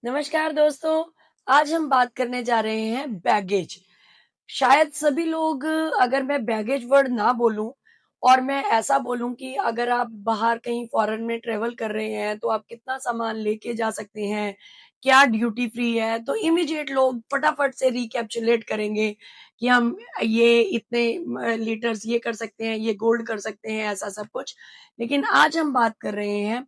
नमस्कार दोस्तों। आज हम बात करने जा रहे हैं बैगेज। शायद सभी लोग, अगर मैं बैगेज वर्ड ना बोलूं और मैं ऐसा बोलूं कि अगर आप बाहर कहीं फॉरेन में ट्रेवल कर रहे हैं तो आप कितना सामान लेके जा सकते हैं, क्या ड्यूटी फ्री है, तो इमीडिएट लोग फटाफट से रिकैप्चुलेट करेंगे कि हम ये इतने लीटर्स ये कर सकते हैं, ये गोल्ड कर सकते हैं, ऐसा सब कुछ। लेकिन आज हम बात कर रहे हैं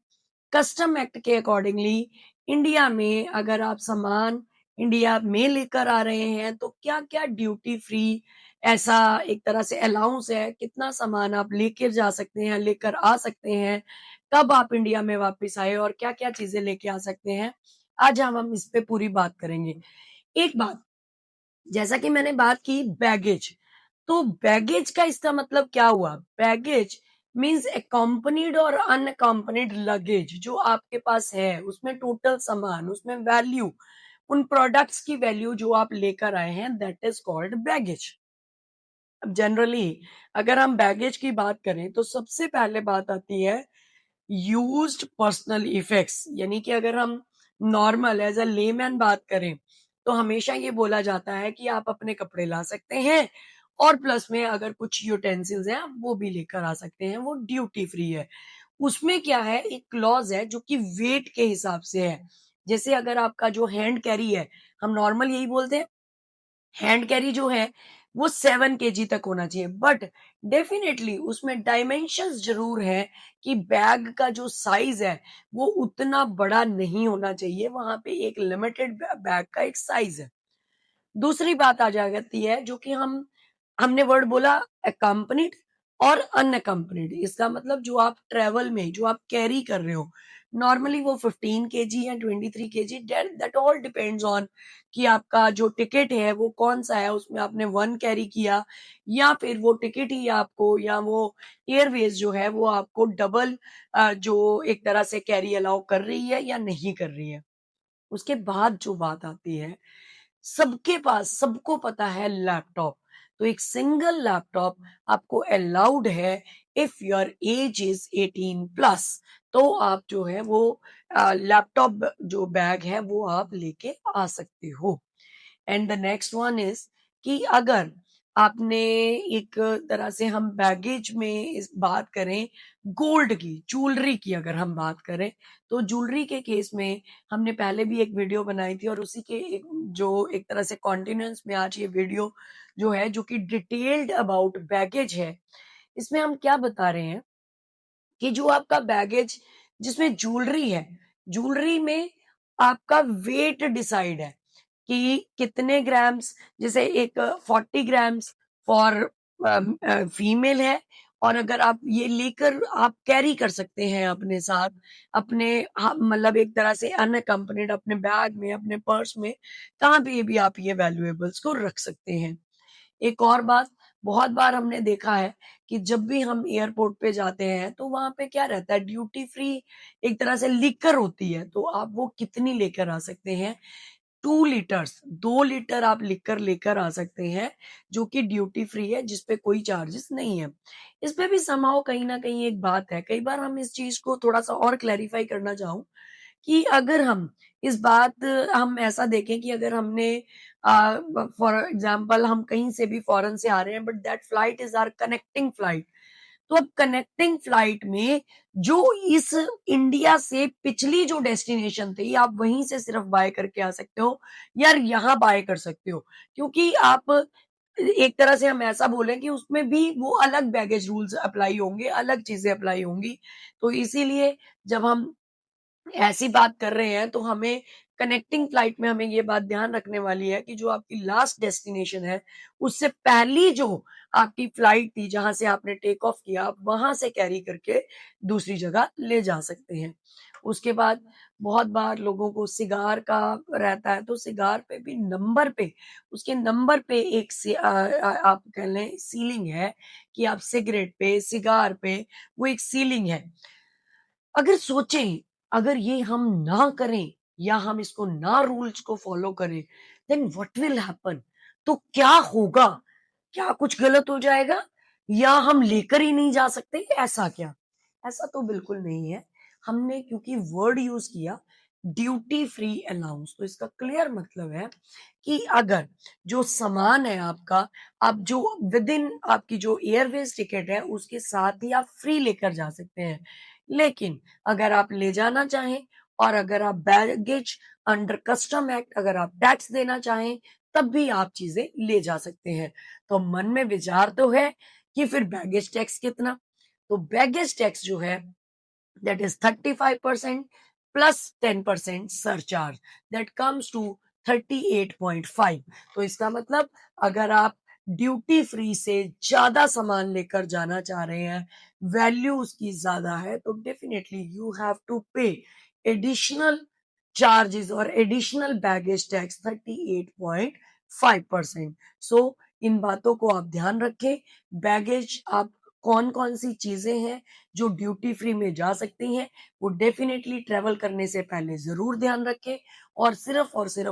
कस्टम एक्ट के अकॉर्डिंगली। इंडिया में अगर आप सामान इंडिया में लेकर आ रहे हैं तो क्या-क्या ड्यूटी फ्री ऐसा एक तरह से अलाउंस है, कितना सामान आप लेकर जा सकते हैं, लेकर आ सकते हैं, कब आप इंडिया में वापस आए और क्या-क्या चीज़ें लेके आ सकते हैं। आज हम इस पे पूरी बात करेंगे। एक बात, जैसा कि मैंने बात की बैगेज, तो बैगेज का इसका मतलब क्या हुआ? बैगेज मीन्स अकम्पनीड और अनअकम्पनीड लगेज जो आपके पास है, उसमें टोटल सामान, उसमें वैल्यू, उन प्रोडक्ट्स की वैल्यू जो आप लेकर आए हैं, दैट इज कॉल्ड बैगेज। अब जनरली अगर हम बैगेज की बात करें तो सबसे पहले बात आती है यूज्ड पर्सनल इफेक्ट्स, यानी कि अगर हम नॉर्मल एज अ लेमैन बात करें तो हमेशा ये बोला जाता है कि आप अपने कपड़े ला सकते हैं और प्लस में अगर कुछ यूटेंसिल्स हैं आप वो भी लेकर आ सकते हैं, वो ड्यूटी फ्री है। उसमें क्या है, एक क्लॉज है जो कि वेट के हिसाब से है। जैसे अगर आपका जो हैंड कैरी है, हम नॉर्मल यही बोलते हैं हैंड कैरी जो है वो 7 केजी तक होना चाहिए, बट डेफिनेटली उसमें डायमेंशंस जरूर है कि बैग का जो साइज है वो उतना बड़ा नहीं होना चाहिए, वहां पे एक लिमिटेड बैग का एक साइज है। दूसरी बात आ जाती है जो कि हमने वर्ड बोला अकम्पनीड और अनअकम्पनीड। इसका मतलब जो आप ट्रेवल में जो आप कैरी कर रहे हो, नॉर्मली वो 15 केजी या 23 KG, that all depends on कि आपका जो टिकट है वो कौन सा है, उसमें आपने वन कैरी किया या फिर वो टिकट ही आपको या वो एयरवेज जो है वो आपको डबल जो एक तरह से कैरी अलाउ कर रही है या नहीं कर रही है। उसके बाद जो बात आती है, सबके पास सबको पता है लैपटॉप, तो एक सिंगल लैपटॉप आपको अलाउड है if your age is 18 plus. तो आप जो है वो लैपटॉप जो बैग है वो आप लेके आ सकते हो। And the next one is कि अगर आपने एक तरह से हम बैगेज में इस बात करें गोल्ड की ज्वेलरी की, अगर हम बात करें तो ज्वेलरी के केस में हमने पहले भी एक वीडियो बनाई थी और उसी के जो एक तरह से कॉन्टिन्यूंस में आज ये वीडियो जो है जो कि डिटेल्ड अबाउट बैगेज है। इसमें हम क्या बता रहे हैं कि जो आपका बैगेज जिसमें ज्वेलरी है, ज्वेलरी में आपका वेट डिसाइड है कि कितने ग्राम्स, जैसे एक 40 ग्राम्स फॉर फीमेल है और अगर आप ये लेकर आप कैरी कर सकते हैं अपने साथ, अपने मतलब एक तरह से अनअकम्पनीड अपने बैग में, अपने पर्स में, कहाँ पे भी आप ये वैल्यूएबल्स को रख सकते हैं। एक और बात, बहुत बार हमने देखा है कि जब भी हम एयरपोर्ट पे जाते हैं तो वहां पे क्या रहता है, ड्यूटी फ्री एक तरह से लिकर होती है, तो आप वो कितनी लेकर आ सकते हैं, 2 लीटर्स, 2 लीटर आप लिकर लेकर आ सकते हैं जो कि ड्यूटी फ्री है, जिसपे कोई चार्जेस नहीं है। इस पे भी समहाउ कहीं ना कहीं एक बात है, कई बार हम इस चीज को थोड़ा सा और क्लैरिफाई करना चाहूँ कि अगर हम इस बात हम ऐसा देखें कि अगर हमने फॉर एग्जांपल हम कहीं से भी फॉरेन से आ रहे हैं but that flight is our connecting flight, तो अब कनेक्टिंग फ्लाइट में जो इस इंडिया से पिछली जो डेस्टिनेशन थी आप वहीं से सिर्फ बाय करके आ सकते हो, यार यहाँ बाय कर सकते हो, क्योंकि आप एक तरह से हम ऐसा बोलें कि उसमें भी वो अलग बैगेज रूल्स अप्लाई होंगे, अलग चीजें अप्लाई होंगी। तो इसीलिए जब हम ऐसी बात कर रहे हैं तो हमें कनेक्टिंग फ्लाइट में हमें ये बात ध्यान रखने वाली है कि जो आपकी लास्ट डेस्टिनेशन है उससे पहली जो आपकी फ्लाइट थी जहां से आपने टेक ऑफ किया, आप वहां से कैरी करके दूसरी जगह ले जा सकते हैं। उसके बाद बहुत बार लोगों को सिगार का रहता है, तो सिगार पे भी नंबर पे, उसके नंबर पे एक आप कह लें सीलिंग है कि आप सिगरेट पे, सिगार पे वो एक सीलिंग है। अगर सोचें, अगर ये हम ना करें या हम इसको ना रूल्स को फॉलो करें, देन व्हाट विल हैपन? तो क्या होगा? क्या कुछ गलत हो जाएगा या हम लेकर ही नहीं जा सकते, ऐसा क्या? ऐसा तो बिल्कुल नहीं है। हमने क्योंकि वर्ड यूज किया ड्यूटी फ्री अलाउंस। तो इसका क्लियर मतलब है कि अगर जो सामान है आपका, आप जो विद इन आपकी जो एयरवेज टिकट है उसके साथ ही आप फ्री लेकर जा सकते हैं। लेकिन अगर आप ले जाना चाहें और अगर आप बैगेज अंडर कस्टम एक्ट अगर आप टैक्स देना चाहें, तब भी आप चीजें ले जा सकते हैं। तो मन में विचार तो है कि फिर बैगेज टैक्स कितना? तो बैगेज टैक्स जो है that is 35% plus 10% surcharge that comes to 38.5। तो इसका मतलब अगर आप ड्यूटी फ्री से ज्यादा सामान लेकर जाना चाह रहे हैं, वैल्यू उसकी ज्यादा है, तो डेफिनेटली यू हैव टू पे एडिशनल चार्जेस और एडिशनल बैगेज टैक्स 38.5%। सो इन बातों को आप ध्यान रखें। बैगेज आप कौन कौन सी चीजें हैं जो ड्यूटी फ्री में जा सकती हैं, वो डेफिनेटली ट्रेवल करने से पहले ज़रूर ध्यान रखें और सिर्फ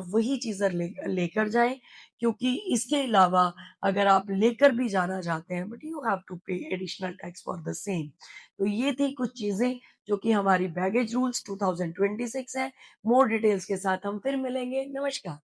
वही चीज़ें लेकर जाएँ, क्योंकि इसके अलावा अगर आप लेकर भी जाना चाहते हैं, बट यू हैव टू पे additional tax for the same. तो ये थी कुछ चीज़ें जो कि हमारी बैगेज रूल्स 2026 है। मोर डिटेल्स के साथ हम फिर मिलेंगे। नमस्कार।